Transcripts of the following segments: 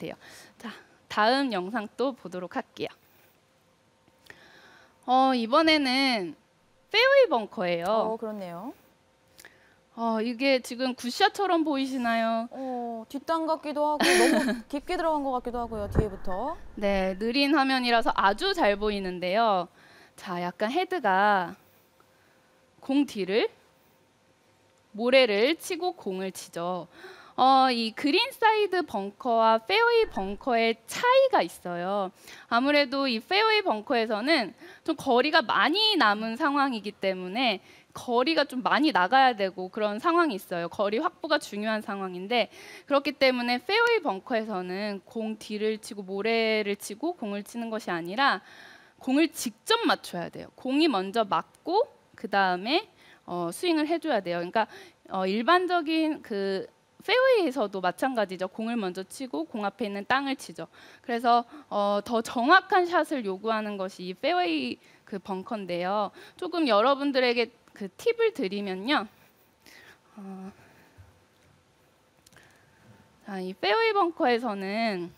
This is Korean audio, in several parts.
같아요. 자, 다음 영상 또 보도록 할게요. 이번에는 페어웨이 벙커예요. 그렇네요. 이게 지금 굿샷처럼 보이시나요? 뒷땅 같기도 하고 너무 깊게 들어간 것 같기도 하고요. 뒤에부터. 네, 느린 화면이라서 아주 잘 보이는데요. 자, 약간 헤드가 공 뒤를 모래를 치고 공을 치죠. 이 그린 사이드 벙커와 페어웨이 벙커의 차이가 있어요. 아무래도 이 페어웨이 벙커에서는 좀 거리가 많이 남은 상황이기 때문에 거리가 좀 많이 나가야 되고 그런 상황이 있어요. 거리 확보가 중요한 상황인데 그렇기 때문에 페어웨이 벙커에서는 공 뒤를 치고 모래를 치고 공을 치는 것이 아니라 공을 직접 맞춰야 돼요. 공이 먼저 맞고 그 다음에 스윙을 해줘야 돼요. 그러니까 일반적인 그 페어웨이에서도 마찬가지죠. 공을 먼저 치고 공 앞에 있는 땅을 치죠. 그래서 더 정확한 샷을 요구하는 것이 이 페어웨이 그 벙커인데요. 조금 여러분들에게 그 팁을 드리면요. 자, 이 페어웨이 벙커에서는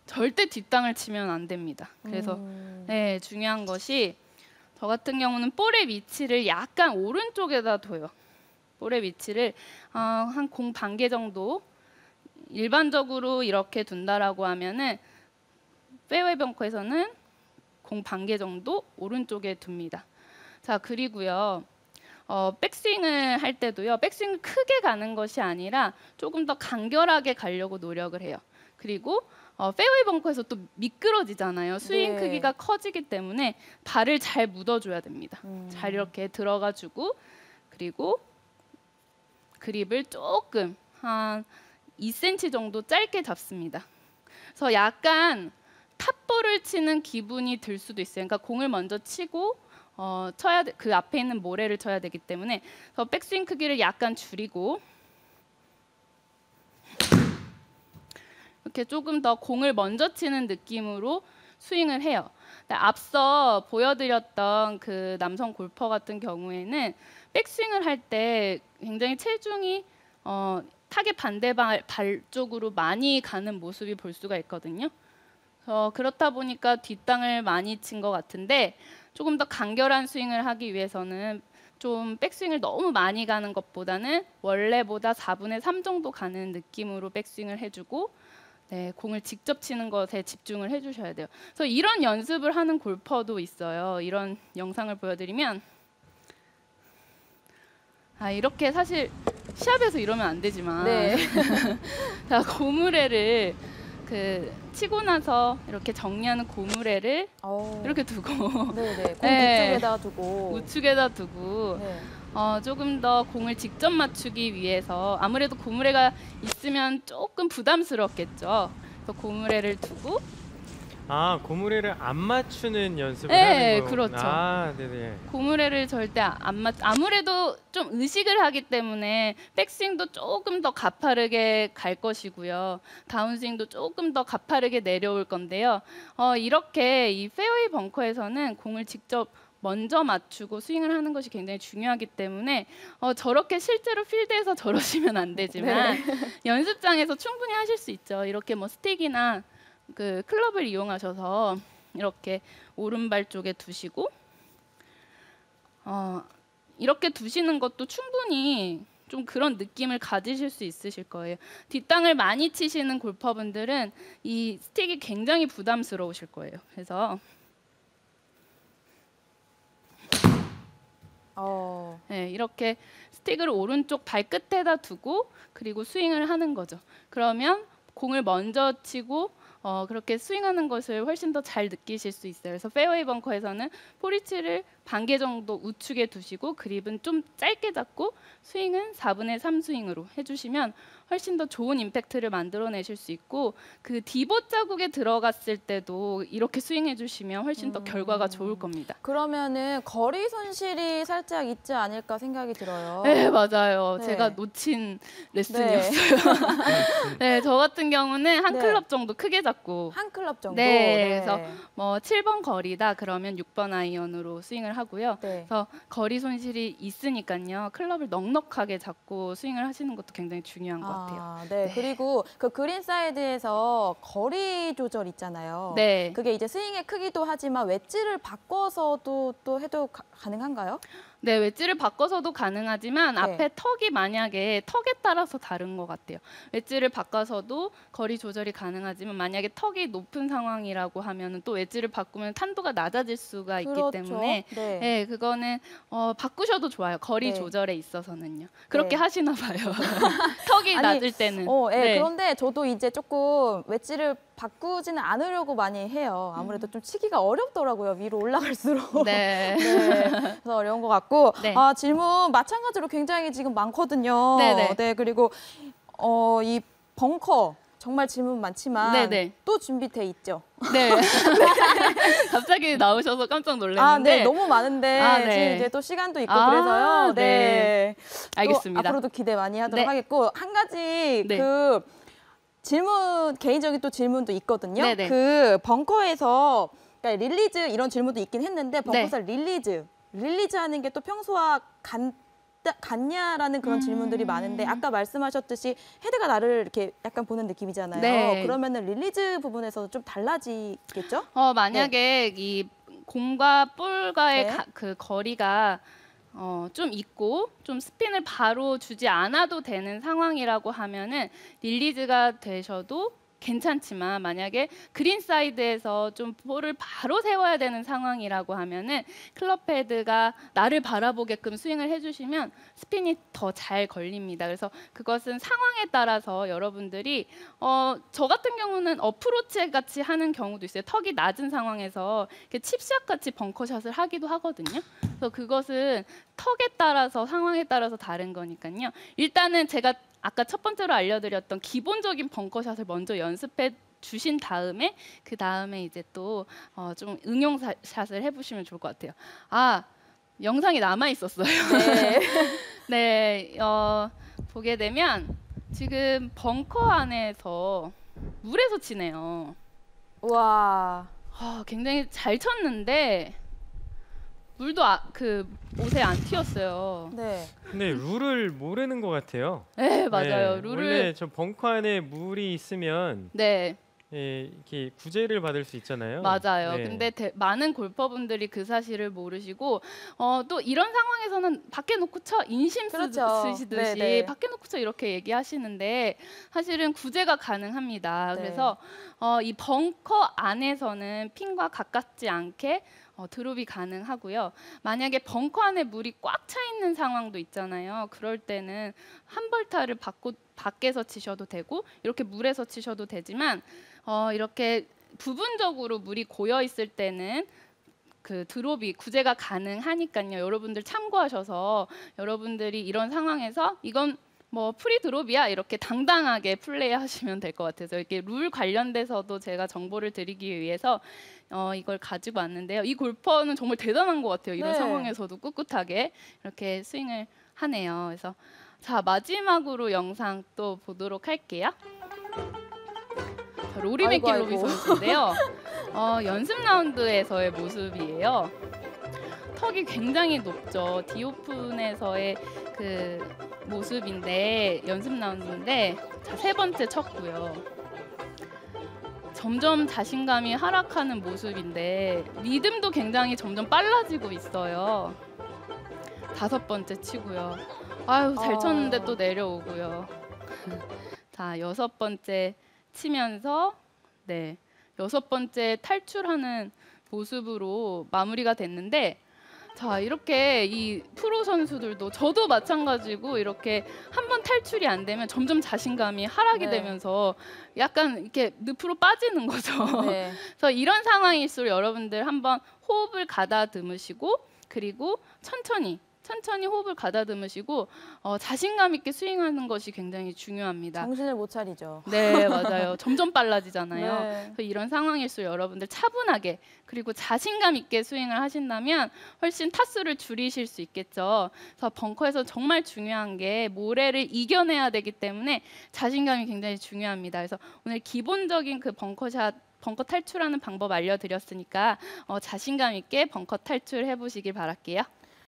절대 뒷땅을 치면 안 됩니다. 그래서 네, 중요한 것이 저 같은 경우는 볼의 위치를 약간 오른쪽에다 둬요. 볼의 위치를 한 공 반 개 정도 일반적으로 이렇게 둔다라고 하면은 페어웨이 벙커에서는 공 반 개 정도 오른쪽에 둡니다. 자, 그리고요. 백스윙을 할 때도요. 백스윙을 크게 가는 것이 아니라 조금 더 간결하게 가려고 노력을 해요. 그리고 페어웨이 벙커에서 또 미끄러지잖아요. 스윙 네. 크기가 커지기 때문에 발을 잘 묻어줘야 됩니다. 잘 이렇게 들어가주고 그리고 그립을 조금 한 2cm 정도 짧게 잡습니다. 그래서 약간 탑볼을 치는 기분이 들 수도 있어요. 그러니까 공을 먼저 치고 그 앞에 있는 모래를 쳐야 되기 때문에 그래서 백스윙 크기를 약간 줄이고 이렇게 조금 더 공을 먼저 치는 느낌으로 스윙을 해요. 앞서 보여드렸던 그 남성 골퍼 같은 경우에는 백스윙을 할 때 굉장히 체중이 타겟 반대 발 쪽으로 많이 가는 모습이 볼 수가 있거든요. 그렇다 보니까 뒷땅을 많이 친 것 같은데 조금 더 간결한 스윙을 하기 위해서는 좀 백스윙을 너무 많이 가는 것보다는 원래보다 4분의 3 정도 가는 느낌으로 백스윙을 해주고 네, 공을 직접 치는 것에 집중을 해주셔야 돼요. 그래서 이런 연습을 하는 골퍼도 있어요. 이런 영상을 보여드리면 이렇게 사실 시합에서 이러면 안 되지만 네. 자, 고무래를 치고 나서 이렇게 정리하는 고무래를 이렇게 두고 네네. 공 네. 뒤쪽에다 두고 우측에다 두고 네. 조금 더 공을 직접 맞추기 위해서 아무래도 고무래가 있으면 조금 부담스럽겠죠. 그래서 고무래를 두고 고무래를 안 맞추는 연습을 네, 하는 거구나. 그렇죠. 네네. 고무래를 절대 아무래도 좀 의식을 하기 때문에 백스윙도 조금 더 가파르게 갈 것이고요. 다운스윙도 조금 더 가파르게 내려올 건데요. 이렇게 이 페어웨이 벙커에서는 공을 직접 먼저 맞추고 스윙을 하는 것이 굉장히 중요하기 때문에 저렇게 실제로 필드에서 저러시면 안 되지만 연습장에서 충분히 하실 수 있죠. 이렇게 뭐 스틱이나 그 클럽을 이용하셔서 이렇게 오른발 쪽에 두시고 이렇게 두시는 것도 충분히 좀 그런 느낌을 가지실 수 있으실 거예요. 뒷땅을 많이 치시는 골퍼분들은 이 스틱이 굉장히 부담스러우실 거예요. 그래서 네, 이렇게 스틱을 오른쪽 발끝에다 두고 그리고 스윙을 하는 거죠. 그러면 공을 먼저 치고 그렇게 스윙하는 것을 훨씬 더 잘 느끼실 수 있어요. 그래서 페어웨이 벙커에서는 포리치를 반 개 정도 우측에 두시고 그립은 좀 짧게 잡고 스윙은 4분의 3 스윙으로 해주시면 훨씬 더 좋은 임팩트를 만들어내실 수 있고 그 디봇 자국에 들어갔을 때도 이렇게 스윙해 주시면 훨씬 더 결과가 좋을 겁니다. 그러면은 거리 손실이 살짝 있지 않을까 생각이 들어요. 네, 맞아요. 네. 제가 놓친 레슨이었어요. 네, 저 같은 경우는 한 클럽 정도 크게 잡고 한 클럽 정도? 네, 그래서 뭐 7번 거리다 그러면 6번 아이언으로 스윙을 하고요. 네. 그래서 거리 손실이 있으니까요. 클럽을 넉넉하게 잡고 스윙을 하시는 것도 굉장히 중요한 것 같아요. 네. 네. 그리고 그 그린 사이드에서 거리 조절 있잖아요. 네. 그게 이제 스윙의 크기도 하지만 웨지를 바꿔서도 또 해도 가능한가요? 네, 웨지를 바꿔서도 가능하지만 네. 앞에 턱이 만약에 턱에 따라서 다른 것 같아요. 웨지를 바꿔서도 거리 조절이 가능하지만 만약에 턱이 높은 상황이라고 하면 또 웨지를 바꾸면 탄도가 낮아질 수가 있기 그렇죠. 때문에 네. 네, 그거는 바꾸셔도 좋아요. 거리 네. 조절에 있어서는요. 그렇게 네. 하시나 봐요. 턱이 아니, 낮을 때는. 네. 네. 그런데 저도 이제 조금 웨지를 바꾸지는 않으려고 많이 해요. 아무래도 좀 치기가 어렵더라고요. 위로 올라갈수록. 네. 네, 그래서 어려운 것 같고 네. 질문 마찬가지로 굉장히 지금 많거든요. 네네. 네, 그리고 이 벙커 정말 질문 많지만 네네. 또 준비돼 있죠. 네. 갑자기 나오셔서 깜짝 놀랐는데. 아, 네, 너무 많은데 네. 지금 이제 또 시간도 있고 아, 그래서요. 네. 네, 또 알겠습니다. 앞으로도 기대 많이 하도록 네. 하겠고 한 가지 네. 그 질문 개인적인 또 질문도 있거든요. 네네. 그 벙커에서 그러니까 릴리즈 이런 질문도 있긴 했는데 네. 벙커에서 릴리즈 하는 게 또 평소와 같냐라는 그런 질문들이 많은데 아까 말씀하셨듯이 헤드가 나를 이렇게 약간 보는 느낌이잖아요. 네. 그러면은 릴리즈 부분에서도 좀 달라지겠죠? 만약에 이 공과 볼과의 네. 그 거리가 좀 있고 좀 스핀을 바로 주지 않아도 되는 상황이라고 하면은 릴리즈가 되셔도 괜찮지만 만약에 그린 사이드에서 좀 볼을 바로 세워야 되는 상황이라고 하면은 클럽 헤드가 나를 바라보게끔 스윙을 해주시면 스핀이 더 잘 걸립니다. 그래서 그것은 상황에 따라서 여러분들이 저 같은 경우는 어프로치 같이 하는 경우도 있어요. 턱이 낮은 상황에서 이렇게 칩샷 같이 벙커샷을 하기도 하거든요. 그래서 그것은 턱에 따라서 상황에 따라서 다른 거니까요. 일단은 제가 아까 첫 번째로 알려드렸던 기본적인 벙커샷을 먼저 연습해 주신 다음에 그 다음에 이제 또 좀 응용샷을 해보시면 좋을 것 같아요. 아, 영상이 남아 있었어요. 네. 네, 보게 되면 지금 벙커 안에서 물에서 치네요. 와. 굉장히 잘 쳤는데 물도 그 옷에 안 튀었어요. 네. 근데 룰을 모르는 것 같아요. 네, 맞아요. 네, 룰을 원래 저 벙커 안에 물이 있으면 네. 이렇게 구제를 받을 수 있잖아요. 맞아요. 네. 근데 많은 골퍼분들이 그 사실을 모르시고 또 이런 상황에서는 밖에 놓고 쳐 인심 그렇죠. 쓰시듯이 네네. 밖에 놓고 쳐 이렇게 얘기하시는데 사실은 구제가 가능합니다. 네. 그래서 이 벙커 안에서는 핀과 가깝지 않게 드롭이 가능하고요. 만약에 벙커 안에 물이 꽉 차 있는 상황도 있잖아요. 그럴 때는 한 벌타를 밖에서 치셔도 되고 이렇게 물에서 치셔도 되지만 이렇게 부분적으로 물이 고여 있을 때는 그 드롭이 구제가 가능하니까요. 여러분들 참고하셔서 여러분들이 이런 상황에서 이건 뭐 프리 드롭이야 이렇게 당당하게 플레이하시면 될 것 같아서 이렇게 룰 관련돼서도 제가 정보를 드리기 위해서 이걸 가지고 왔는데요. 이 골퍼는 정말 대단한 것 같아요. 이런 네. 상황에서도 꿋꿋하게 이렇게 스윙을 하네요. 그래서 자 마지막으로 영상 또 보도록 할게요. 자, 로리 아이고, 맥길로비 아이고. 선수인데요. 연습 라운드에서의 모습이에요. 턱이 굉장히 높죠. 디오픈에서의 그 모습인데 연습 라운드인데 자, 세 번째 쳤고요. 점점 자신감이 하락하는 모습인데 리듬도 굉장히 점점 빨라지고 있어요. 다섯 번째 치고요. 아유 잘 쳤는데 또 내려오고요. 자 여섯 번째 치면서 네 여섯 번째 탈출하는 모습으로 마무리가 됐는데 자 이렇게 이 프로 선수들도 저도 마찬가지고 이렇게 한번 탈출이 안 되면 점점 자신감이 하락이 네. 되면서 약간 이렇게 늪으로 빠지는 거죠. 네. 그래서 이런 상황일수록 여러분들 한번 호흡을 가다듬으시고 그리고 천천히 호흡을 가다듬으시고 자신감 있게 스윙하는 것이 굉장히 중요합니다. 정신을 못 차리죠. 네, 맞아요. 점점 빨라지잖아요. 네. 그래서 이런 상황일수록 여러분들 차분하게 그리고 자신감 있게 스윙을 하신다면 훨씬 타수를 줄이실 수 있겠죠. 그래서 벙커에서 정말 중요한 게 모래를 이겨내야 되기 때문에 자신감이 굉장히 중요합니다. 그래서 오늘 기본적인 그 벙커샷 벙커 탈출하는 방법 알려드렸으니까 자신감 있게 벙커 탈출해 보시길 바랄게요.